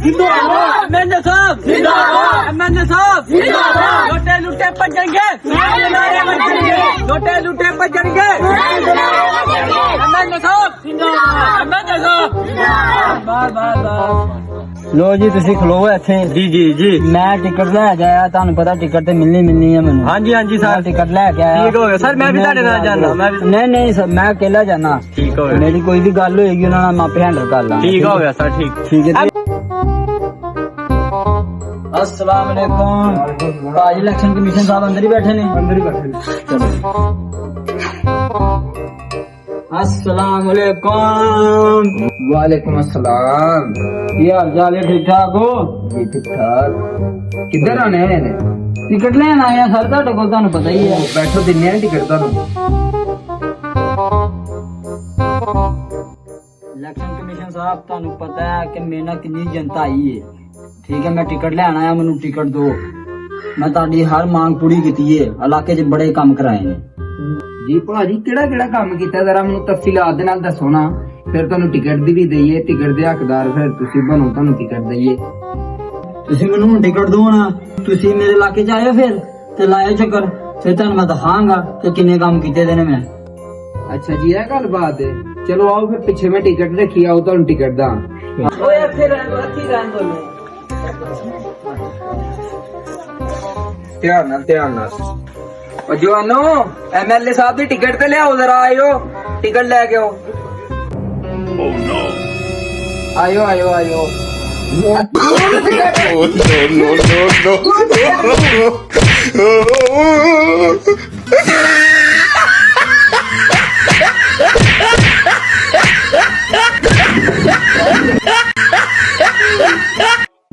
जिंदाबाद एमएनए साहब जिंदाबाद एमएनए साहब जिंदाबाद लोटे लुटे भजणगे लोटे लुटे भजणगे एमएनए साहब जिंदाबाद एमएनए साहब बार बार बार लो जी तुसी खलो इत्थे जी जी जी मैं टिकट ले आया तानू पता टिकट ते मिलनी है मैनू हाँ जी मैं टिकट लेके आया ठीक हो गया सर मैं भी ਤੁਹਾਡੇ ਨਾਲ ਜਾਣਾ मैं भी नहीं नहीं सर मैं अकेला जाना ठीक हो गया मेरी कोई भी गल होएगी उन्हां नाल मैं आपे हैंडल कर लांगा ठीक हो गया सर ठीक ठीक है अस्सलाम वालेकुम भाई इलेक्शन कमीशन साहब अंदर ही बैठे ने चलो अस्सलाम वालेकुम वालेकुम अस्सलाम। ये हाल चाल है ठीक ठाक हो जी ठीक ठाक। किधर आने हैं? टिकट लेन आए सर ਤੁਹਾਡੇ ਕੋਲ ਤੁਹਾਨੂੰ ਪਤਾ ਹੀ ਹੈ बैठो दिन्ने हैं टिकट ਤੁਹਾਨੂੰ। इलेक्शन कमीशन साहब ਤੁਹਾਨੂੰ ਪਤਾ ਹੈ ਕਿ ਮੇਰੇ ਨਾਲ ਕਿੰਨੀ ਜਨਤਾ ਆਈ ਹੈ ਠੀਕ ਹੈ ਮੈਂ ਟਿਕਟ ਲੈਣ ਆਇਆ ਮੈਨੂੰ ਟਿਕਟ ਦਿਓ ਮੈਂ ਤੁਹਾਡੀ ਹਰ ਮੰਗ ਪੂਰੀ ਕੀਤੀ ਹੈ ਇਲਾਕੇ 'ਚ ਬੜੇ ਕੰਮ ਕਰਾਏ ਨੇ जी भाजी केड़ा काम कीता जरा मैनू तफसीलात दे नाल दसो ना फिर ਤੁਹਾਨੂੰ ਟਿਕਟ ਦੀ ਵੀ ਦਈਏ ਟਿਕਟ ਦੇ ਹੱਕਦਾਰ ਫਿਰ ਤੁਸੀਂ ਬਣੋ ਤੁਹਾਨੂੰ ਟਿਕਟ ਦਈਏ। ਤੁਸੀਂ ਮੈਨੂੰ ਹੁਣ ਟਿਕਟ ਦਿਓ ਨਾ ਤੁਸੀਂ ਮੇਰੇ ਇਲਾਕੇ 'ਚ ਆਏ ਫਿਰ ਤੇ ਲਾਇਓ ਚੱਕਰ ਫਿਰ ਤੁਹਾਨੂੰ ਮੈਂ ਦਿਖਾਵਾਂਗਾ ਕਿ ਕਿੰਨੇ ਕੰਮ ਕੀਤੇ ਦੇ ਨੇ ਮੈਂ। ਅੱਛਾ ਜੀ ਇਹ ਗੱਲ ਬਾਤ ਹੈ ਚਲੋ ਆਓ ਫਿਰ ਪਿੱਛੇ ਮੈਂ ਟਿਕਟ ਰੱਖੀ ਆਓ ਤੁਹਾਨੂੰ ਟਿਕਟ ਦਾ। ਓਏ ਇੱਥੇ ਰਹਿਣ ਦੋ ਧਿਆਨ ਨਾਲ ਉਹ ਜਵਾਨੋ ਐਮਐਲਏ ਸਾਹਿਬ ਦੀ ਟਿਕਟ ਤੇ ਲਿਆਓ ਜ਼ਰਾ ਆਇਓ ਟਿਕਟ ਲੈ ਕੇ ਆਓ। ਆਇਓ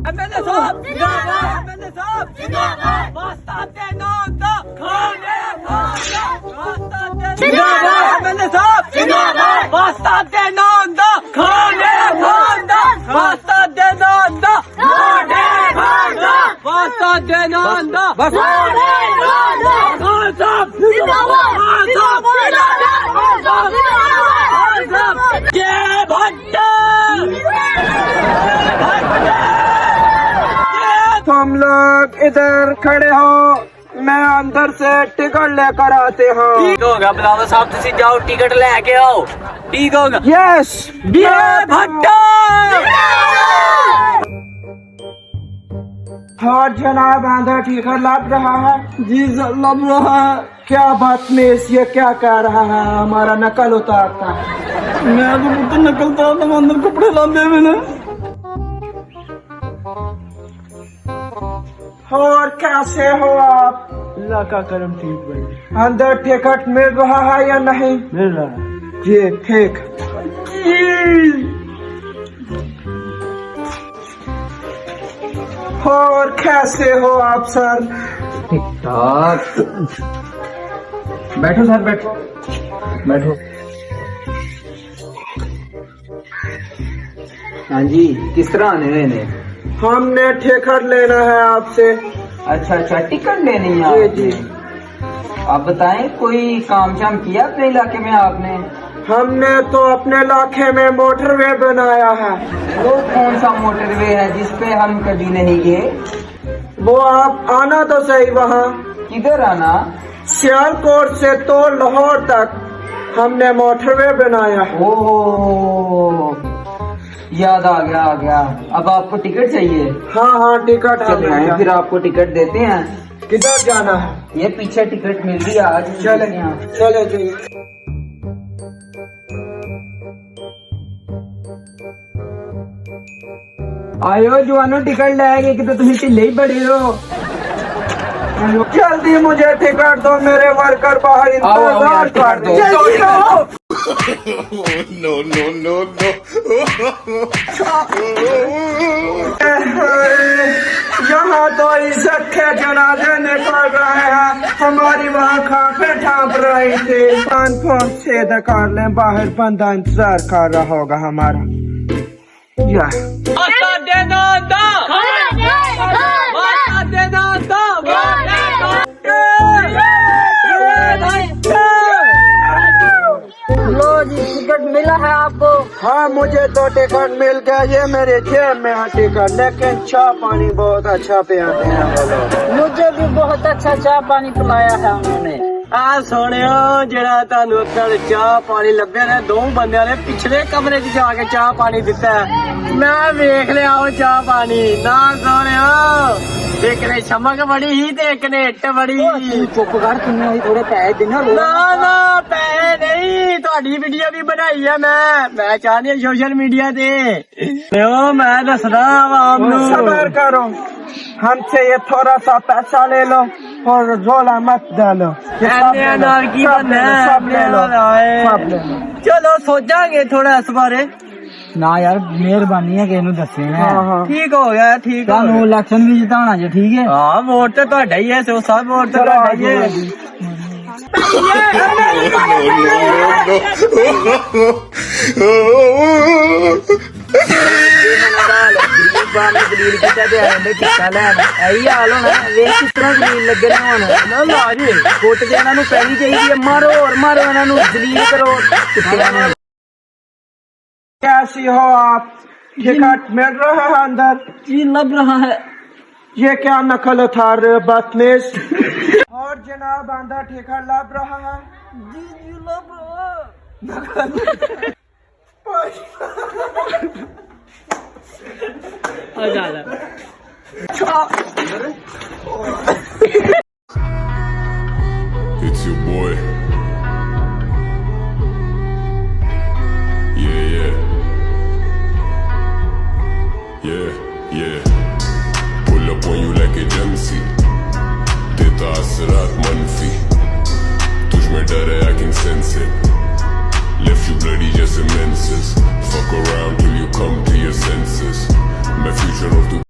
एमएनए साहब जिंदाबाद एमएनए साहब जिंदाबाद वास्ता दे नंदा खाने वास्ता दे जिंदाबाद एमएनए साहब जिंदाबाद वास्ता दे नंदा खाने वास्ता दे नंदा खाने वास्ता दे नंदा खाने खान साहब जिंदाबाद खान साहब जय भट्ट तुम लोग इधर खड़े हो मैं अंदर से टिकट लेकर आते हूँ। ठीक होगा बिलावल साहब तुसी जाओ टिकट लेके आओ ठीक होगा यस जय भट्ट हाँ जनाब अंदर टिकट लग रहा है। जी सर लग रहा है। क्या बदतमीज ये क्या कह रहा है हमारा नकल उतारता है। मैं तो पुत्र नकल उतारता हूं अंदर कपड़े लांदे मैंने और कैसे हो आप? अल्लाह का करम ठीक भाई अंदर टिकट मिल रहा है या नहीं? मिल रहा है जी ठीक। और कैसे हो आप सर? ठीक ठाक। बैठो सर बैठो। हाँ जी किस तरह आने हुए ने? हमने टिकट लेना है आपसे। अच्छा टिकट लेनी है जी। आप बताएं कोई काम शाम किया अपने इलाके में आपने? हमने तो अपने इलाके में मोटरवे बनाया है। वो कौन सा मोटरवे है जिसपे हम कभी नहीं गए? वो आप आना तो सही वहाँ। किधर आना? सियालकोट से तो लाहौर तक हमने मोटरवे बनाया है। ओह याद आ गया। अब आपको टिकट चाहिए? हाँ टिकट चलिए फिर आपको टिकट देते हैं। किधर जाना है? ये पीछे टिकट मिल रही है आज चले। आयो जवानों टिकट लेके कि तो तुम ढिले ही बड़े हो। जल्दी मुझे टिकट दो मेरे वर्कर बाहर इंतजार कर दो। जल्दी आओ। no. यहाँ तो इज्जत के जनाजे निकल रहे हैं हमारी वहाँ खाके ठाप रही थी। फोन से कर लें बाहर बंदा इंतजार कर रहा होगा हमारा। या लो जी टिकट मिला है आपको? हाँ मुझे तो टिकट मिल गया, ये मेरे जेब में है टिकट, लेकिन चाय पानी बहुत अच्छा पिलाते हैं वो लोग। मुझे भी बहुत अच्छा चाय पानी पिलाया है उन्होंने। ਆ ਸੋਹਣਿਓ ਜਿਹੜਾ ਤੁਹਾਨੂੰ ਉੱਤਰ ਚਾਹ ਪਾਣੀ ਲੱਭਿਆ ਨੇ ਦੋ ਬੰਦਿਆਂ ਨੇ ਪਿਛਲੇ ਕਮਰੇ 'ਚ ਜਾ ਕੇ ਚਾਹ ਪਾਣੀ ਦਿੱਤਾ ਹੈ। ਮੈਂ ਵੇਖ ਲਿਆ ਉਹ ਚਾਹ ਪਾਣੀ ਨਾ ਸੋਹਣਿਓ, ਇੱਕ ਨੇ ਸ਼ਮਕ ਬੜੀ ਸੀ ਤੇ ਇੱਕ ਨੇ ਇੱਟ ਬੜੀ। ਚੁੱਪ ਕਰ, ਕਿੰਨੇ ਹੋਈ ਥੋੜੇ ਪੈਸੇ ਦੇਣਾ। ਨਾ ਨਾ ਪੈਸੇ ਨਹੀਂ, ਤੁਹਾਡੀ ਵੀਡੀਓ ਵੀ ਬਣਾਈ ਆ ਮੈਂ ਚਾਹਨੀ ਆ ਸੋਸ਼ਲ ਮੀਡੀਆ ਤੇ ਉਹ ਮੈਂ ਦੱਸਦਾ ਆਵਾਮ ਨੂੰ। सबर करो, हमसे ये थोड़ा सा पैसा ले लो और झोला मत डालो। ये सब ले लो, ਨਾਲ ਕੀ सब ले लो, ਬੰਦਾ सब ले लो, सब ले लो। ਚਲੋ ਸੋਚਾਂਗੇ ਥੋੜਾ ਇਸ ਬਾਰੇ। ਨਾ ਯਾਰ ਮਿਹਰਬਾਨੀ ਹੈ ਕਿਸੇ ਨੂੰ ਦੱਸੇ ਨਾ। हाँ हाँ ਠੀਕ ਹੋ ਗਿਆ, ਠੀਕ ਹੋ ਤੁਹਾਨੂੰ ਗਿਆ। ਇਲੈਕਸ਼ਨ ਵੀ ਜਿਤਾਉਣਾ ਜੇ, ਠੀਕ ਹੈ। ਹਾਂ ਵੋਟ ਤੇ ਤੁਹਾਡਾ ਹੀ ਹੈ, ਸੋ ਸਭ ਵੋਟ ਤੇ ਤੁਹਾਡਾ ਹੀ ਹੈ। ਗਰੀਬਾਂ ਨੇ ਦਲੀਲ ਕੀਤਾ ਤੇ ਆਂਦੇ ਟਿੱਕਾ ਲੈਣ ਇਹੀ ਹਾਲ ਹੋਣਾ। ਵੇਖ ਕਿਸ ਤਰ੍ਹਾਂ ਦਲੀਲ ਲੱਗੇ ਨੇ ਹੁਣ। ਨਾ ਲਾ ਜੀ ਫੁੱਟ ਕੇ ਇਹਨਾਂ ਨੂੰ ਪੈਣੀ ਚਾਹੀਦੀ ਹੈ, ਮਾਰੋ ਹੋਰ ਮਾਰੋ ਇਹਨਾਂ ਨੂੰ, ਦਲੀਲ ਕਰੋ ਕੁੱਤਿਆਂ ਨੂੰ। कैसी हो आप? टिकट मिल रहा है अंदर? जी लग रहा है। ये क्या नकल उठा रहे हो बदतमीज? और जनाब अंदर टिकट लग रहा है? जी जी लग रहा है। It's your boy. Yeah. Pull up on you like agency, देता असरात मनफी, तुझ में डर है I can sense it. Left you bloody just immenses. Fuck around till you come to your senses. My future